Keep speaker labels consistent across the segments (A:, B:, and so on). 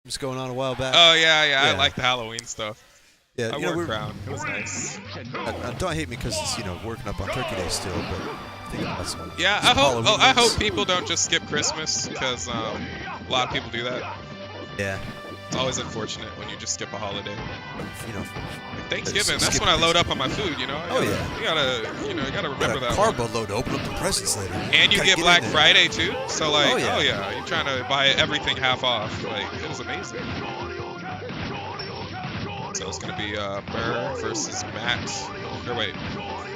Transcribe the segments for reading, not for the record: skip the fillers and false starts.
A: was going on a while back.
B: Oh yeah. I like the Halloween stuff.
A: Yeah,
B: I wore a crown. It was nice.
A: Don't hate me because it's working up on Turkey Day still, but thinking about some.
B: Yeah,
A: some
B: I hope people don't just skip Christmas because a lot of people do that.
A: Yeah.
B: It's always unfortunate when you just skip a holiday.
A: Like
B: Thanksgiving, that's when I load up on my food, you know?
A: Oh yeah.
B: You gotta remember that.
A: Carbo load to open up the presents later.
B: And you get Black Friday too, so like,
A: oh
B: yeah, you're trying to buy everything half off. Like, it was amazing. So it's gonna be Burr versus Matt. Or wait.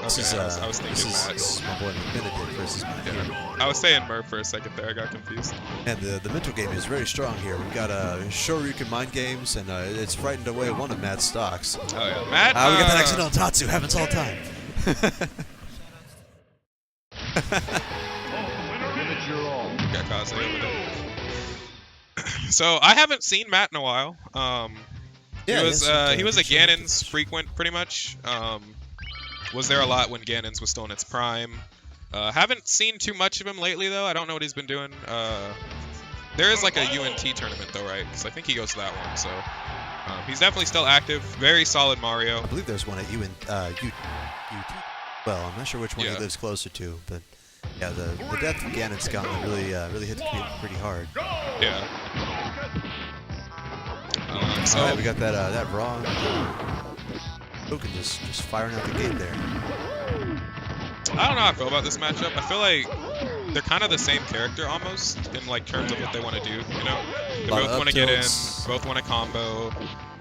B: Okay, I was thinking Matt.
A: This is my boy McBenedict versus Matt.
B: Yeah. I was saying Murph for a second there. I got confused.
A: And the mental game is very strong here. We've got Shoryuken mind games, and it's frightened away one of Matt's stocks.
B: Oh yeah, Matt.
A: We got that accidental Tatsu. Happens all the time.
B: Got Kaze over there. So I haven't seen Matt in a while. He was a Ganon's frequent, pretty much. Was there a lot when Ganon's was still in its prime. Haven't seen too much of him lately, though. I don't know what he's been doing. There is like a UNT tournament, though, right? Because I think he goes to that one. So he's definitely still active. Very solid Mario.
A: I believe there's one at UT. Well, I'm not sure which one he lives closer to, but yeah, the death of Ganon's Gauntlet really hit the kid pretty hard.
B: Yeah.
A: So all right, we got that raw. Token just firing out the gate there.
B: I don't know how I feel about this matchup. I feel like they're kind of the same character almost in like terms of what they want to do. You know, they both want to get in, both want to combo.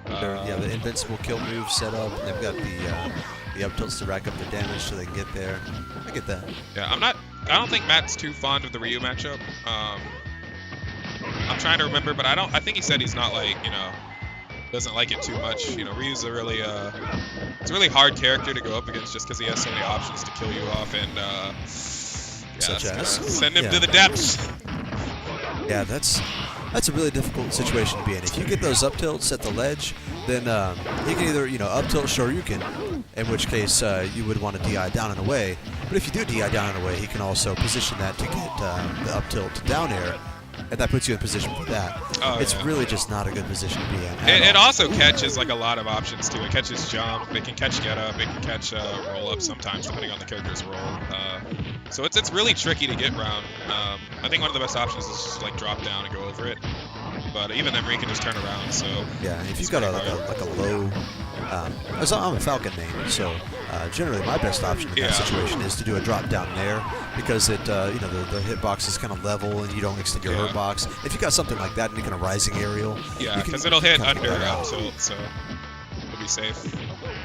A: The invincible kill move set up. They've got the up tilts to rack up the damage so they can get there. I get that.
B: Yeah, I don't think Matt's too fond of the Ryu matchup. I'm trying to remember, but I think he said he's not like, doesn't like it too much. Ryu's a really it's a really hard character to go up against just because he has so many options to kill you off, and
A: such as
B: send him to the depths.
A: Yeah, that's a really difficult situation to be in. If you get those up tilts at the ledge, then you can either up tilt Shoryuken, in which case you would want to DI down and away. But if you do DI down and away, he can also position that to get the up tilt to down air. And that puts you in position for that. It's really just not a good position to be in.
B: It also catches like a lot of options too. It catches jump, it can catch get up, it can catch roll up sometimes depending on the character's roll. So it's really tricky to get round. I think one of the best options is just like drop down and go over it. But even then, Ring can just turn around. So
A: yeah, if you've got a low, I'm a Falcon main, so generally my best option in that situation is to do a drop down there because it the hitbox is kind of level and you don't extend your hurt box. If you got something like that and you can a rising aerial,
B: because it'll hit under up tilt, so it'll be safe.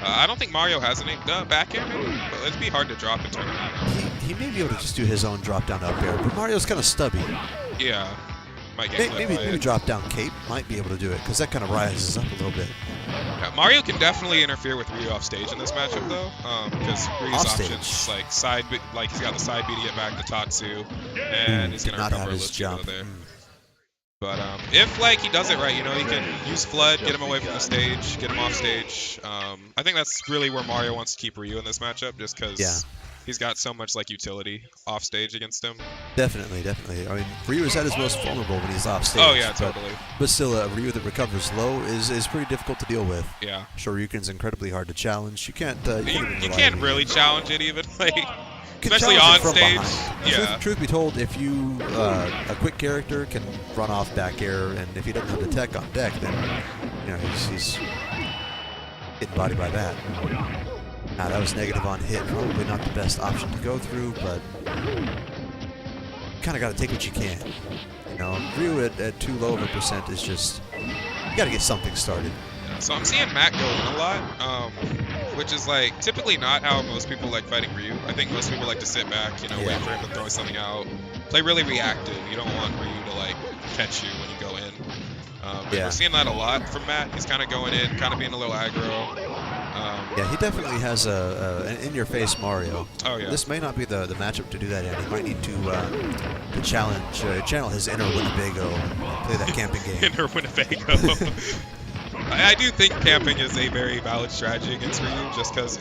B: I don't think Mario has any back air, maybe, but it'd be hard to drop and turn around.
A: He may be able to just do his own drop down up air, but Mario's kind of stubby.
B: Yeah.
A: Maybe drop down cape might be able to do it because that kind of rises up a little bit.
B: Yeah, Mario can definitely interfere with Ryu off stage in this matchup though, because Ryu's options like he's got the side B to get back to Tatsu, and he's gonna recover his jump there. But if he does it right, he can use Flood, get him away from the stage, get him off stage. I think that's really where Mario wants to keep Ryu in this matchup, just because. He's got so much utility off stage against him.
A: Definitely. I mean, Ryu is at his most vulnerable when he's off stage.
B: Oh yeah, totally.
A: But still, Ryu that recovers low is pretty difficult to deal with.
B: Yeah.
A: Shoryuken's incredibly hard to challenge. You can't.
B: You can't really challenge it even, especially on stage. Yeah.
A: Truth be told, if you a quick character can run off back air, and if he doesn't have the tech on deck, then he's getting bodied by that. That was negative on hit. Probably not the best option to go through, but kind of got to take what you can. Ryu at too low of a percent is just, you got to get something started.
B: Yeah, so I'm seeing Matt go in a lot, which is typically not how most people like fighting Ryu. I think most people like to sit back, wait for him to throw something out, play really reactive. You don't want Ryu to catch you when you go in. We're seeing that a lot from Matt. He's kind of going in, kind of being a little aggro.
A: He definitely has an in-your-face Mario.
B: Oh yeah.
A: This may not be the matchup to do that in. He might need to channel his inner Winnebago, play that camping game.
B: Inner Winnebago. I do think camping is a very valid strategy against Ryu, just because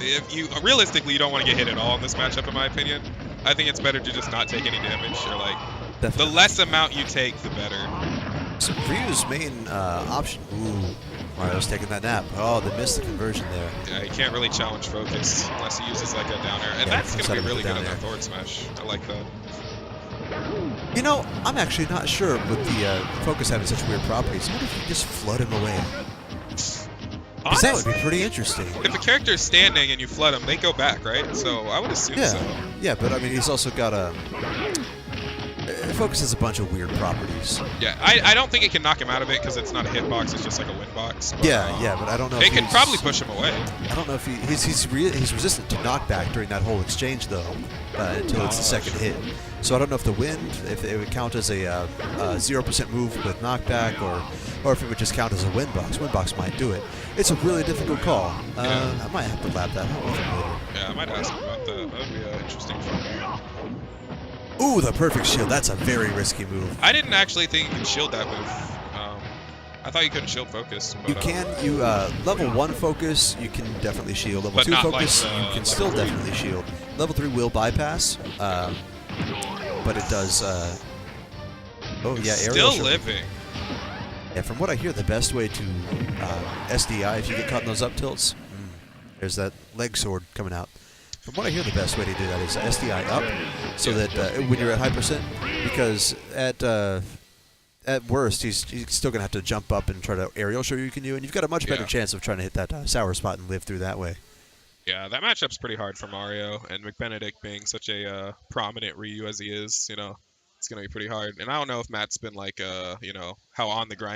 B: realistically you don't want to get hit at all in this matchup, in my opinion. I think it's better to just not take any damage, or the less amount you take, the better.
A: So Ryu's main option. Ooh, Mario's taking that nap. Oh, they missed the conversion there.
B: Yeah, he can't really challenge focus unless he uses like a down air. And
A: Yeah,
B: that's going to be really good on
A: air.
B: that forward smash. I like that.
A: You know, I'm actually not sure with the focus having such weird properties. What if you just flood him away? Because that would be pretty interesting.
B: If a character is standing and you flood him, they go back, right? So I would assume so.
A: Yeah, but I mean, he's also got a... Focus has a bunch of weird properties.
B: Yeah, I don't think it can knock him out of it because it's not a hitbox, it's just like a win box. But,
A: yeah, but I don't know
B: it
A: if
B: can probably push him away.
A: I don't know if he's resistant to knockback during that whole exchange, though, until it's the second hit. So I don't know if the wind, if it would count as a 0% move with knockback, or if it would just count as a win box. Win box might do it. It's a really difficult call. I might have to lap that out with him later.
B: Yeah, I might ask him about that. That would be interesting for me.
A: Ooh, the perfect shield. That's a very risky move.
B: I didn't actually think you could shield that move. I thought you couldn't shield focus. But,
A: you can. Level 1 focus, you can definitely shield. Level
B: but
A: 2 focus,
B: like
A: you can still definitely shield. Level 3 will bypass, but it does. Oh yeah, aerial
B: still living.
A: Yeah, from what I hear, the best way to SDI if you get caught in those up tilts, there's that leg sword coming out. From what I hear, the best way to do that is SDI up, so that when you're at high percent, because at worst, he's still going to have to jump up and try to aerial Shoryuken you, and you've got a much better chance of trying to hit that sour spot and live through that way.
B: Yeah, that matchup's pretty hard for Mario, and McBenedict being such a prominent Ryu as he is, you know, it's going to be pretty hard. And I don't know if Matt's been like, you know, how on the grind